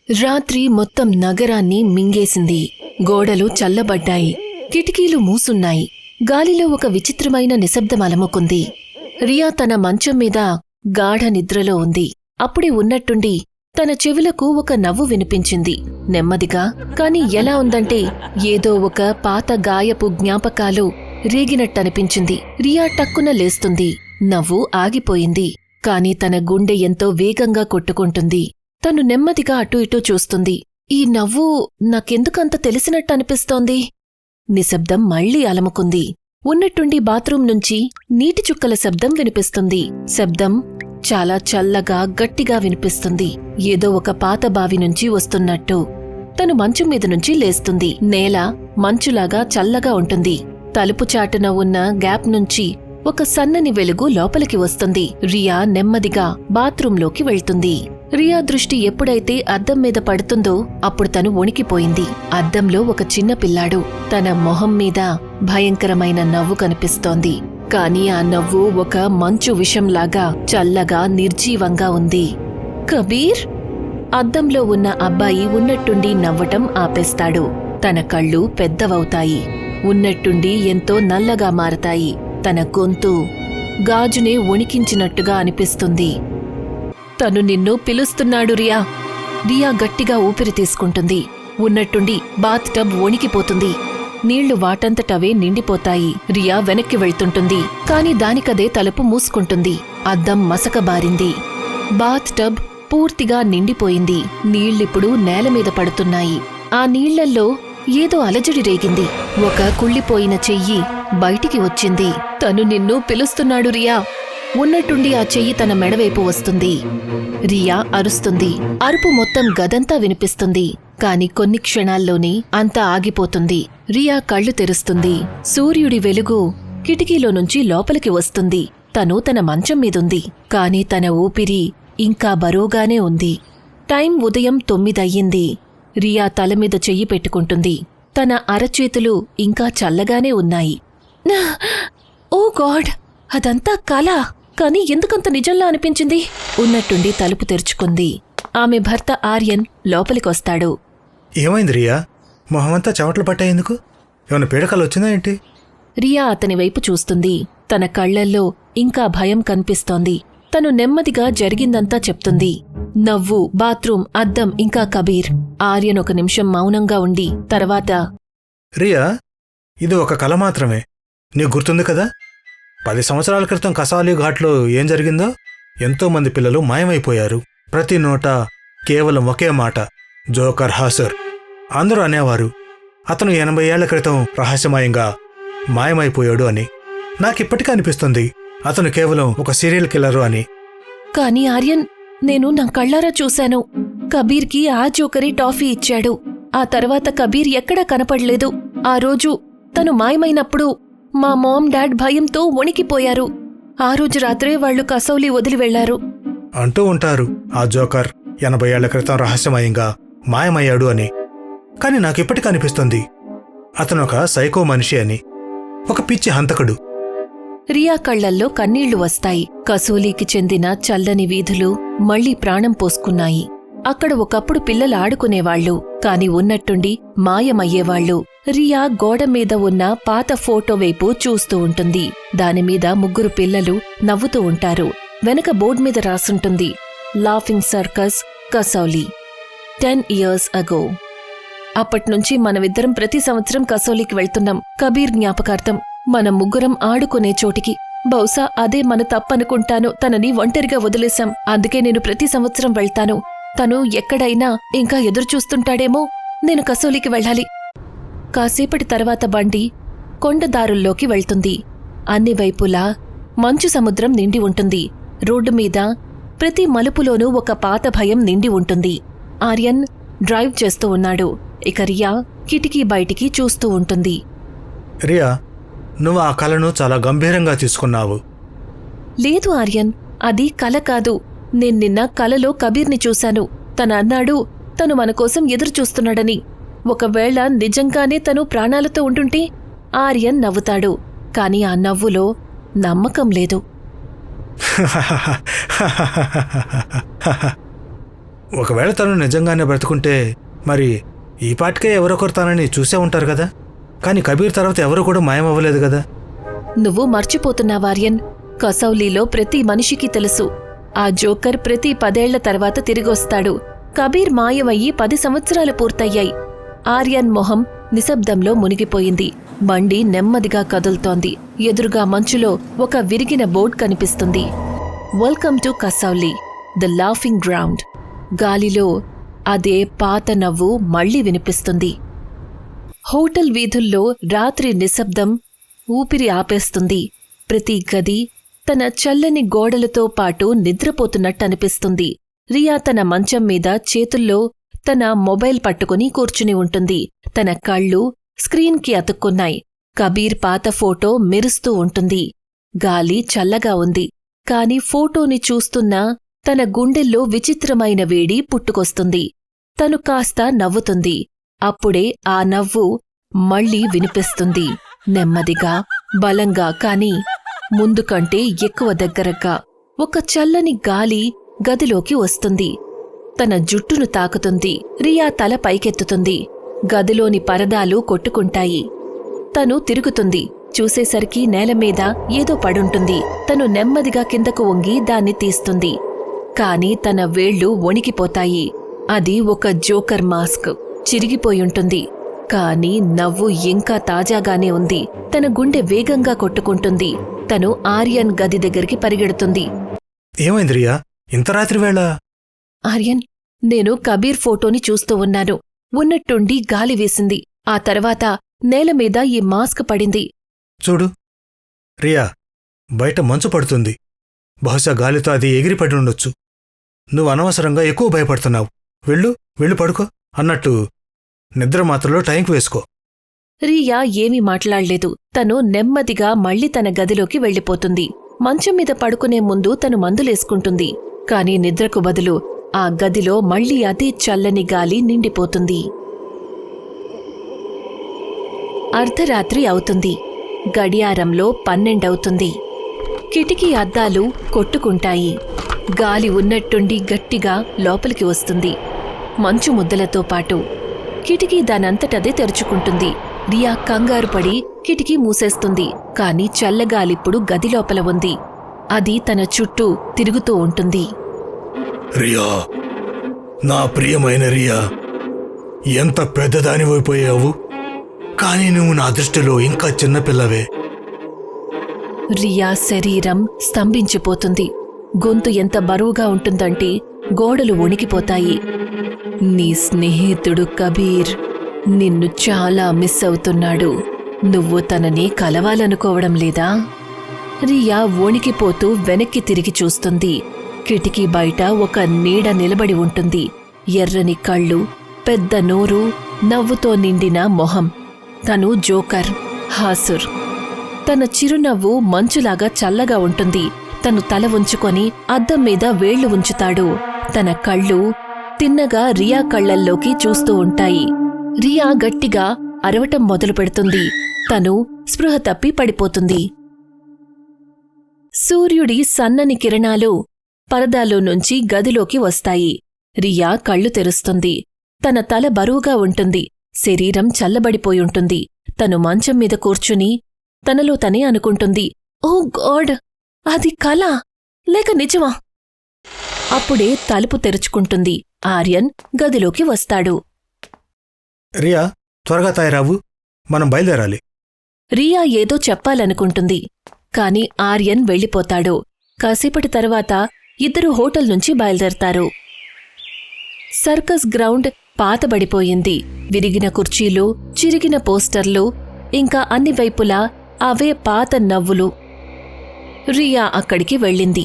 రాత్రి మొత్తం నగరాన్ని మింగేసింది. గోడలు చల్లబడ్డాయి, కిటికీలు మూసున్నాయి. గాలిలో ఒక విచిత్రమైన నిశ్శబ్దం అలముకుంది. రియా తన మంచం మీద గాఢ నిద్రలో ఉంది. అప్పుడే ఉన్నట్టుండి తన చెవులకు ఒక నవ్వు వినిపించింది, నెమ్మదిగా. కాని ఎలా ఉందంటే ఏదో ఒక పాత గాయపు జ్ఞాపకాలు రేగినట్టనిపించింది. రియా టక్కున లేస్తుంది. నవ్వు ఆగిపోయింది. కాని తన గుండె ఎంతో వేగంగా కొట్టుకుంటుంది. తను నెమ్మదిగా అటూ ఇటూ చూస్తుంది. ఈ నవ్వు నాకెందుకంత తెలిసినట్టనిపిస్తోంది? నిశ్శబ్దం మళ్లీ అలముకుంది. ఉన్నట్టుండి బాత్రూం నుంచి నీటి చుక్కల శబ్దం వినిపిస్తుంది. శబ్దం చాలా చల్లగా గట్టిగా వినిపిస్తుంది, ఏదో ఒక పాత బావి నుంచి వస్తున్నట్టు. తను మంచం మీద నుంచి లేస్తుంది. నేల మంచులాగా చల్లగా ఉంటుంది. తలుపు చాటున ఉన్న గ్యాప్ నుంచి ఒక సన్నని వెలుగు లోపలికి వస్తుంది. రియా నెమ్మదిగా బాత్రూంలోకి వెళ్తుంది. రియా దృష్టి ఎప్పుడైతే అద్దం మీద పడుతుందో అప్పుడు తను వణికిపోయింది. అద్దంలో ఒక చిన్న పిల్లాడు. తన మొహం మీద భయంకరమైన నవ్వు కనిపిస్తోంది. కాని ఆ నవ్వు ఒక మంచు విషంలాగా చల్లగా నిర్జీవంగా ఉంది. కబీర్! అద్దంలో ఉన్న అబ్బాయి ఉన్నట్టుండి నవ్వటం ఆపేస్తాడు. తన కళ్ళు పెద్దవవుతాయి. ఉన్నట్టుండి ఎంతో నల్లగా మారతాయి. తన గొంతు గాజునే వణికించినట్టుగా అనిపిస్తుంది. తను నిన్ను పిలుస్తున్నాడు రియా. రియా గట్టిగా ఊపిరి తీసుకుంటుంది. ఉన్నట్టుండి బాత్ టబ్ వణికిపోతుంది. నీళ్లు వాటంతటవే నిండిపోతాయి. రియా వెనక్కి వెళ్తుంటుంది. కాని దానికదే తలుపు మూసుకుంటుంది. అద్దం మసకబారింది. బాత్ టబ్ పూర్తిగా నిండిపోయింది. నీళ్లిప్పుడు నేలమీద పడుతున్నాయి. ఆ నీళ్లల్లో ఏదో అలజడి రేగింది. ఒక కుళ్ళిపోయిన చెయ్యి బయటికి వచ్చింది. తను నిన్ను పిలుస్తున్నాడు రియా. ఉన్నట్టుండి ఆ చెయ్యి తన మెడవైపు వస్తుంది. రియా అరుస్తుంది. అరుపు మొత్తం గదంతా వినిపిస్తుంది. కాని కొన్ని క్షణాల్లోనే అంతా ఆగిపోతుంది. రియా కళ్ళు తెరుస్తుంది. సూర్యుడి వెలుగు కిటికీలో నుంచి లోపలికి వస్తుంది. తను తన మంచం మీదుంది. కాని తన ఊపిరి ఇంకా బరువుగానే ఉంది. టైం ఉదయం 9 అయ్యింది. రియా తలమీద చెయ్యి పెట్టుకుంటుంది. తన అరచేతులు ఇంకా చల్లగానే ఉన్నాయి. ఓ గాడ్! అదంతా కల. కాని ఎందుకంత నిజంలా అనిపించింది? ఉన్నట్టుండి తలుపు తెరుచుకుంది. ఆమె భర్త ఆర్యన్ లోపలికొస్తాడు. ఏమైంది రియా? మొహమంతా చెమటలు పట్టాయేందుకు? ఏమైనా పీడకలు వచ్చిందా ఏంటి? రియా అతని వైపు చూస్తుంది. తన కళ్లల్లో ఇంకా భయం కనిపిస్తోంది. తను నెమ్మదిగా జరిగిందంతా చెప్తుంది. నవ్వు, బాత్రూం, అద్దం, ఇంకా కబీర్. ఆర్యన్ ఒక నిమిషం మౌనంగా ఉండి తర్వాత, రియా, ఇది ఒక కల మాత్రమే. నీకు గుర్తుంది కదా 10 సంవత్సరాల క్రితం కసాలి ఘాట్లో ఏం జరిగిందో? ఎంతోమంది పిల్లలు మాయమైపోయారు. ప్రతి నోట కేవలం ఒకే మాట, జోకర్ హాసర్. అందరూ అనేవారు అతను 80 ఏళ్ల క్రితం రహస్యమయంగా మాయమైపోయాడు అని. నాకిప్పటికీ అనిపిస్తుంది అతను కేవలం ఒక సీరియల్ కిల్లరు అని. కాని ఆర్యన్, నేను నా కళ్ళారా చూశాను. కబీర్కి ఆ జోకరే టాఫీ ఇచ్చాడు. ఆ తర్వాత కబీర్ ఎక్కడా కనపడలేదు. ఆ రోజు తను మాయమైనప్పుడు మా మామ్ డాడ్ భయంతో వణికిపోయారు. ఆ రోజు రాత్రే వాళ్లు కసౌలి వదిలి వెళ్లారు. అంటూ ఉంటారు ఆ జోకర్ 80 ఏళ్ల క్రితం రహస్యమయంగా మాయమయ్యాడు అని. కాని నాకిప్పటికీ అనిపిస్తుంది అతను ఒక సైకో మనిషి అని, ఒక పిచ్చి హంతకుడు. రియా కళ్లల్లో కన్నీళ్లు వస్తాయి. కసూలీకి చెందిన చల్లని వీధులు మళ్లీ ప్రాణం పోసుకున్నాయి. అక్కడ ఒకప్పుడు పిల్లలు ఆడుకునేవాళ్లు, కాని ఉన్నట్టుండి మాయమయ్యేవాళ్లు. రియా గోడ మీద ఉన్న పాత ఫోటో వైపు చూస్తూ ఉంటుంది. దానిమీద 3 పిల్లలు నవ్వుతూ ఉంటారు. వెనక బోర్డు మీద రాసుంటుంది, laughing circus Kasauli 10 years ago. అప్పట్నుంచి మనమిద్దరం ప్రతి సంవత్సరం కసౌలికి వెళ్తున్నాం, కబీర్ జ్ఞాపకార్థం. మనం 3 ఆడుకునే చోటికి. బహుశా అదే మన తప్పనుకుంటాను. తనని ఒంటరిగా వదిలేశాం. అందుకే నేను ప్రతి సంవత్సరం వెళ్తాను. తను ఎక్కడైనా ఇంకా ఎదురుచూస్తుంటాడేమో. నేను కసౌలికి వెళ్ళాలి. కాసేపటి తర్వాత బండి కొండదారుల్లోకి వెళ్తుంది. అన్ని వైపులా మంచు సముద్రం నిండి ఉంటుంది. రోడ్డు మీద ప్రతి మలుపులోనూ ఒక పాత భయం నిండి ఉంటుంది. ఆర్యన్ డ్రైవ్ చేస్తూ ఉన్నాడు. ఇక రియా కిటికీ బయటికి చూస్తూ ఉంటుంది. రియా, నువ్వు ఆ కలను చాలా గంభీరంగా తీసుకున్నావు. లేదు ఆర్యన్, అది కల కాదు. నేను నిన్న కలలో కబీర్ని చూశాను. తను అన్నాడు తను మనకోసం ఎదురుచూస్తున్నాడని. ఒకవేళ నిజంగానే తను ప్రాణాలతో ఉంటుంటే? ఆర్యన్ నవ్వుతాడు. కాని ఆ నవ్వులో నమ్మకం లేదు. ఒకవేళ తను నిజంగానే బ్రతుకుంటే మరి ఈ పాటికే ఎవరొకరు తనని చూసే ఉంటారు కదా. కానీ కబీర్ తర్వాత ఎవరు కూడా మాయమవ్వలేదు కదా. నువ్వు మర్చిపోతున్నావు ఆర్యన్. కసౌలీలో ప్రతి మనిషికి తెలుసు, ఆ జోకర్ ప్రతి 10 ఏళ్ల తర్వాత తిరిగొస్తాడు. కబీర్ మాయమయ్యి 10 సంవత్సరాలు పూర్తయ్యాయి. ఆర్యన్ మొహం నిశ్శబ్దంలో మునిగిపోయింది. బండి నెమ్మదిగా కదులుతోంది. ఎదురుగా మంచులో ఒక విరిగిన బోర్డ్ కనిపిస్తుంది. Welcome to Kasauli, the laughing ground. గాలిలో అదే పాత నవ్వు మళ్లీ వినిపిస్తుంది. హోటల్ వీధుల్లో రాత్రి నిశ్శబ్దం ఊపిరి ఆపేస్తుంది. ప్రతి గది తన చల్లని గోడలతో పాటు నిద్రపోతున్నట్టనిపిస్తుంది. రియా తన మంచం మీద చేతుల్లో తన మొబైల్ పట్టుకుని కూర్చుని ఉంటుంది. తన కళ్ళు స్క్రీన్కి అతుక్కున్నాయి. కబీర్ పాత ఫోటో మెరుస్తూ ఉంటుంది. గాలి చల్లగా ఉంది. కాని ఫోటోని చూస్తున్నా తన గుండెల్లో విచిత్రమైన వేడి పుట్టుకొస్తుంది. తను కాస్త నవ్వుతుంది. అప్పుడే ఆ నవ్వు మళ్లీ వినిపిస్తుంది. నెమ్మదిగా, బలంగా, కాని ముందు కంటే ఎక్కువ దగ్గరగా. ఒక చల్లని గాలి గదిలోకి వస్తుంది. తన జుట్టును తాకుతుంది. రియా తల పైకెత్తుతుంది. గదిలోని పరదాలు కొట్టుకుంటాయి. తను తిరుగుతుంది. చూసేసరికి నేలమీద ఏదో పడుంటుంది. తను నెమ్మదిగా కిందకు వంగి దాన్ని తీస్తుంది. కాని తన వేళ్లు వణికిపోతాయి. అది ఒక జోకర్ మాస్క్. చిరిగిపోయుంటుంది. కాని నవ్వు ఇంకా తాజాగానే ఉంది. తన గుండె వేగంగా కొట్టుకుంటుంది. తను ఆర్యన్ గది దగ్గరికి పరిగెడుతుంది. ఏమైంది రియా, ఇంత రాత్రి వేళ? ఆర్యన్, నేను కబీర్ ఫోటోని చూస్తూ ఉన్నాను. ఉన్నట్టుండి గాలి వేసింది. ఆ తర్వాత నేలమీద ఈ మాస్క్ పడింది. చూడు రియా, బయట మంచు పడుతుంది. బహుశా గాలితో అది ఎగిరిపడి ఉండొచ్చు. నువ్వు అనవసరంగా ఎక్కువ భయపడుతున్నావు. వెళ్ళు పడుకో. అన్నట్టు నిద్ర మాత్రలో టైంకి వేసుకో. రియా ఏమీ మాట్లాడలేదు. తను నెమ్మదిగా మళ్లీ తన గదిలోకి వెళ్ళిపోతుంది. మంచం మీద పడుకునే ముందు తను మందులేసుకుంటుంది. కాని నిద్రకు బదులు ఆ గదిలో మళ్లీ అదే చల్లని గాలి నిండిపోతుంది. అర్ధరాత్రి అవుతుంది. గడియారంలో 12 అవుతుంది. కిటికీ అద్దాలు కొట్టుకుంటాయి. గాలి ఉన్నట్టుండి గట్టిగా లోపలికి వస్తుంది, మంచు ముద్దలతో పాటు. కిటికీ దానంతటదే తెరుచుకుంటుంది. రియా కంగారుపడి కిటికీ మూసేస్తుంది. కాని చల్లగాలిప్పుడు గదిలోపల ఉంది. అది తన చుట్టూ తిరుగుతూ ఉంటుంది. రియా, నా ప్రియమైన రియా, ఎంత పెద్దదానివైపోయావు. కాని నువ్వు నా దృష్టిలో ఇంకా చిన్నపిల్లవే. రియా శరీరం స్తంభించిపోతుంది. గొంతు ఎంత బరువుగా ఉంటుందంటే గోడలు వణికిపోతాయి. నీ స్నేహితుడు కబీర్ నిన్ను చాలా మిస్ అవుతున్నాడు. నువ్వు తనని కలవాలనుకోవడం లేదా? రియా వణికిపోతూ వెనక్కి తిరిగి చూస్తుంది. కిటికీ బయట ఒక నీడ నిలబడి ఉంటుంది. ఎర్రని కళ్ళు, పెద్ద నోరు, నవ్వుతో నిండిన మొహం. తను జోకర్, హాసుర్. తన చిరునవ్వు మంచులాగా చల్లగా ఉంటుంది. తను తల ఉంచుకొని అద్దం మీద వేళ్లు ఉంచుతాడు. తన కళ్ళు తిన్నగా రియా కళ్లల్లోకి చూస్తూ ఉంటాయి. రియా గట్టిగా అరవటం మొదలు పెడుతుంది. తను స్పృహ తప్పి పడిపోతుంది. సూర్యుడి సన్నని కిరణాలు పరదాలో నుంచి గదిలోకి వస్తాయి. రియా కళ్ళు తెరుస్తుంది. తన తల బరువుగా ఉంటుంది. శరీరం చల్లబడిపోయుంటుంది. తను మంచం మీద కూర్చుని తనలో తనే అనుకుంటుంది, ఓ గాడ్, అది కల లేక నిజమా? అప్పుడే తలుపు తెరుచుకుంటుంది. ఆర్యన్ గదిలోకి వస్తాడు. రియా, త్వరగా తయారావు, మనం బయలుదేరాలి. రియా ఏదో చెప్పాలనుకుంటుంది. కాని ఆర్యన్ వెళ్ళిపోతాడు. కాసేపటి తర్వాత ఇద్దరు హోటల్ నుంచి బయలుదేరతారు. Circus ground పాతబడిపోయింది. విరిగిన కుర్చీలు, చిరిగిన పోస్టర్లు, ఇంకా అన్ని వైపులా అవే పాత నవ్వులు. రియా అక్కడికి వెళ్ళింది.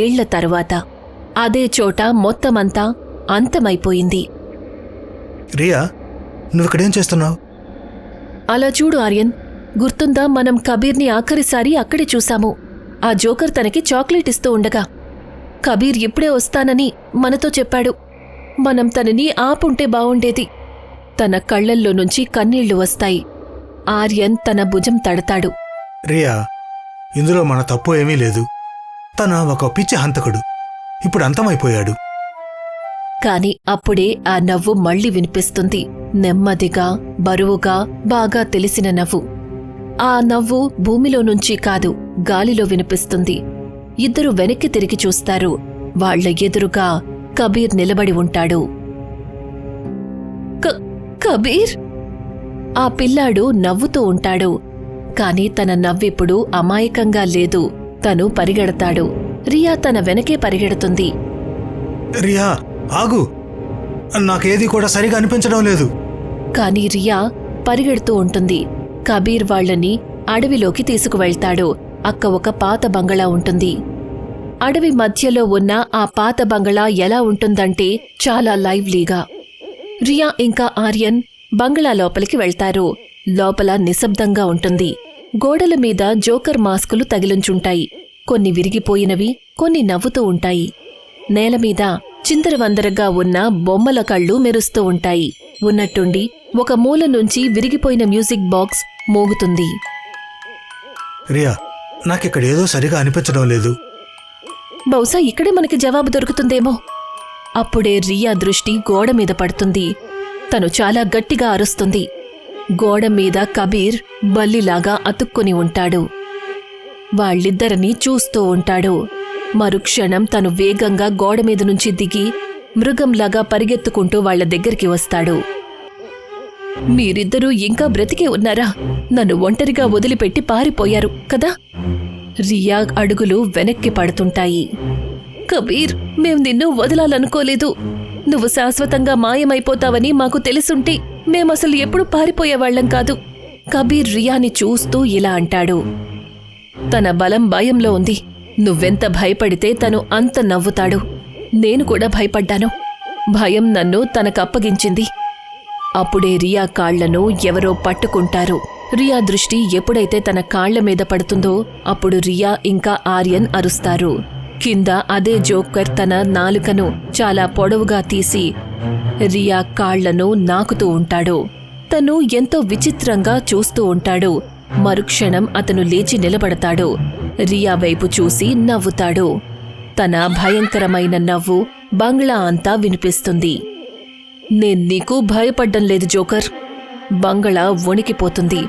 ఏళ్ల తర్వాత అదే చోట మొత్తమంతా అంతమైపోయింది. రియా, నువ్విక్కడేం చేస్తున్నావు? అలా చూడు ఆర్యన్, గుర్తుందా మనం కబీర్ని ఆఖరిసారి అక్కడే చూశాము. ఆ జోకర్ తనకి చాక్లెట్ ఇస్తూ ఉండగా కబీర్ ఇప్పుడే వస్తానని మనతో చెప్పాడు. మనం తనని ఆపుంటే బావుండేది. తన కళ్లల్లో నుంచి కన్నీళ్లు వస్తాయి. ఆర్యన్ తన భుజం తడతాడు. రియా, ఇందులో మన తప్పు ఏమీ లేదు. తన ఒక పిచ్చి హంతకుడు. ఇప్పుడు అంతమైపోయాడు. కాని అప్పుడే ఆ నవ్వు మళ్ళీ వినిపిస్తుంది. నెమ్మదిగా, బరువుగా, బాగా తెలిసిన నవ్వు. ఆ నవ్వు భూమిలో నుంచి కాదు, గాలిలో వినిపిస్తుంది. ఇద్దరు వెనక్కి తిరిగి చూస్తారు. వాళ్ల ఎదురుగా కబీర్ నిలబడి ఉంటాడు. కబీర్! ఆ పిల్లాడు నవ్వుతూ ఉంటాడు. కాని తన నవ్విప్పుడు అమాయకంగా లేదు. తను పరిగెడతాడు. రియా తన వెనకే పరిగెడుతుంది. రియా, ఆగు! నాకేది కూడా సరిగా అనిపించడం లేదు. కాని రియా పరిగెడుతూ ఉంటుంది. కబీర్ వాళ్లని అడవిలోకి తీసుకువెళ్తాడు. అక్క ఒక పాత బంగళా ఉంటుంది. అడవి మధ్యలో ఉన్న ఆ పాత బంగళా ఎలా ఉంటుందంటే చాలా లైవ్లీగా. రియా ఇంకా ఆర్యన్ బంగళా లోపలికి వెళ్తారు. లోపల నిశ్శబ్దంగా ఉంటుంది. గోడల మీద జోకర్ మాస్కులు తగిలించుంటాయి. కొన్ని విరిగిపోయినవి, కొన్ని నవ్వుతూ ఉంటాయి. నేలమీద చిందరవందరగా ఉన్న బొమ్మల కళ్ళు మెరుస్తూ ఉంటాయి. ఉన్నట్టుండి ఒక మూల నుంచి విరిగిపోయిన మ్యూజిక్ బాక్స్ మోగుతుంది. రియా, నాకిక్కడేదో సరిగా అనిపించడం లేదు. బహుశా ఇక్కడే మనకి జవాబు దొరుకుతుందేమో. అప్పుడే రియా దృష్టి గోడ మీద పడుతుంది. తను చాలా గట్టిగా అరుస్తుంది. గోడ మీద కబీర్ బల్లిలాగా అతుక్కుని ఉంటాడు. వాళ్ళిద్దరినీ చూస్తూ ఉంటాడు. మరుక్షణం తను వేగంగా గోడ మీద నుంచి దిగి మృగంలాగా పరిగెత్తుకుంటూ వాళ్ల దగ్గరికి వస్తాడు. మీరిద్దరూ ఇంకా బ్రతికే ఉన్నారా? నన్ను ఒంటరిగా వదిలిపెట్టి పారిపోయారు కదా? రియా అడుగులు వెనక్కి పడుతుంటాయి. కబీర్, మేం నిన్ను వదలాలనుకోలేదు. నువ్వు శాశ్వతంగా మాయమైపోతావని మాకు తెలుసుంటే మేమసలు ఎప్పుడు పారిపోయేవాళ్లం కాదు. కబీర్ రియాని చూస్తూ ఇలా అంటాడు. తన బలం భయంలో ఉంది. నువ్వెంత భయపడితే తను అంత నవ్వుతాడు. నేను కూడా భయపడ్డాను. భయం నన్ను తనకప్పగించింది. అప్పుడే రియా కాళ్లను ఎవరో పట్టుకుంటారు. రియా దృష్టి ఎప్పుడైతే తన కాళ్ల మీద పడుతుందో అప్పుడు రియా ఇంకా ఆర్యన్ అరుస్తారు. కింద అదే జోకర్ తన నాలుకను చాలా పొడవుగా తీసి రియా కాళ్లను నాకుతూ ఉంటాడు. తను ఎంతో విచిత్రంగా చూస్తూ ఉంటాడు. మరుక్షణం అతను లేచి నిలబడతాడు. రియా వైపు చూసి నవ్వుతాడు. తన భయంకరమైన నవ్వు బంగ్లా అంతా వినిపిస్తుంది. నేను నీకు భయపడ్డం లేదు జోకర్. బంగళా వణికిపోతుంది.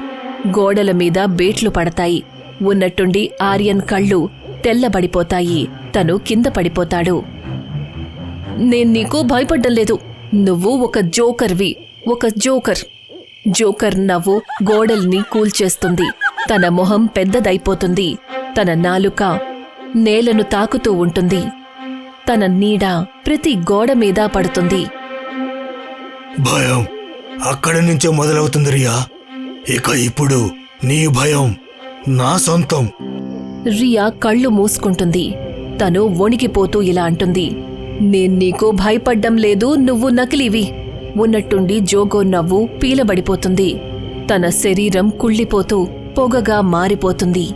గోడల మీద బేట్లు పడతాయి. ఉన్నట్టుండి ఆర్యన్ కళ్ళు తెల్లబడిపోతాయి. తను కింద పడిపోతాడు. నేను నీకు భయపడ్డం లేదు. నువ్వు ఒక జోకర్వి, ఒక జోకర్. జోకర్ నవ్వు గోడల్ని కూల్చేస్తుంది. తన మొహం పెద్దదైపోతుంది. తన నాలుక నేలను తాకుతూ ఉంటుంది. తన నీడ ప్రతి గోడ మీద పడుతుంది. భయం అక్కడి నుంచే మొదలవుతుంది రియా. ఇక ఇప్పుడు నీ భయం నా సొంతం. రియా కళ్ళు మూసుకుంటుంది. తను వణికిపోతూ ఇలా అంటుంది. నేను నీకు భయపడ్డం లేదు, నువ్వు నకిలీవి. ఉన్నట్టుండి జోగో నవ్వు పీలబడిపోతుంది. తన శరీరం కుళ్ళిపోతూ పొగగా మారిపోతుంది.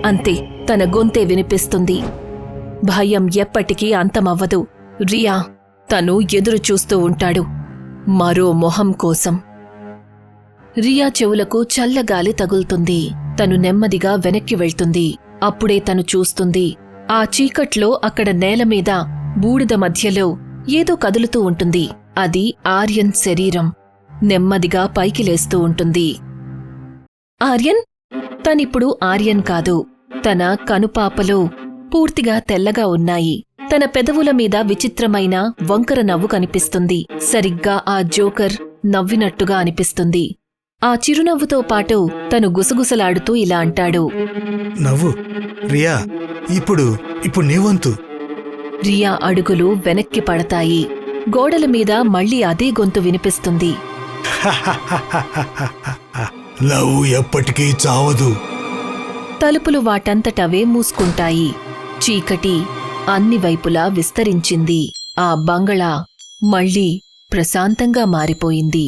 అంతే, తన గొంతే వినిపిస్తుంది. భయం ఎప్పటికీ అంతమవ్వదు. రియా తను ఎదురు చూస్తూ ఉంటాడు మరో మొహం కోసం. రియా చెవులకు చల్లగాలి తగులుతుంది. తను నెమ్మదిగా వెనక్కి వెళ్తుంది. అప్పుడే తను చూస్తుంది. ఆ చీకట్లో అక్కడ నేలమీద బూడిద మధ్యలో ఏదో కదులుతూ ఉంటుంది. అది ఆర్యన్ శరీరం. నెమ్మదిగా పైకి లేస్తూ ఉంటుంది. ఆర్యన్? తనిప్పుడు ఆర్యన్ కాదు. తన కనుపాపలు పూర్తిగా తెల్లగా ఉన్నాయి. తన పెదవుల మీద విచిత్రమైన వంకర నవ్వు కనిపిస్తుంది. సరిగ్గా ఆ జోకర్ నవ్వినట్టుగా అనిపిస్తుంది. ఆ చిరునవ్వుతో పాటు తను గుసగుసలాడుతూ ఇలా అంటాడు. నవ్వు రియా, ఇప్పుడు నీ వంతు. రియా అడుగులు వెనక్కి పడతాయి. గోడల మీద మళ్లీ అదే గొంతు వినిపిస్తుంది. లవ్ ఎప్పటికీ చావదు. తలుపులు వాటంతటవే మూసుకుంటాయి. చీకటి అన్ని వైపులా విస్తరించింది. ఆ బంగళా మళ్లీ ప్రశాంతంగా మారిపోయింది.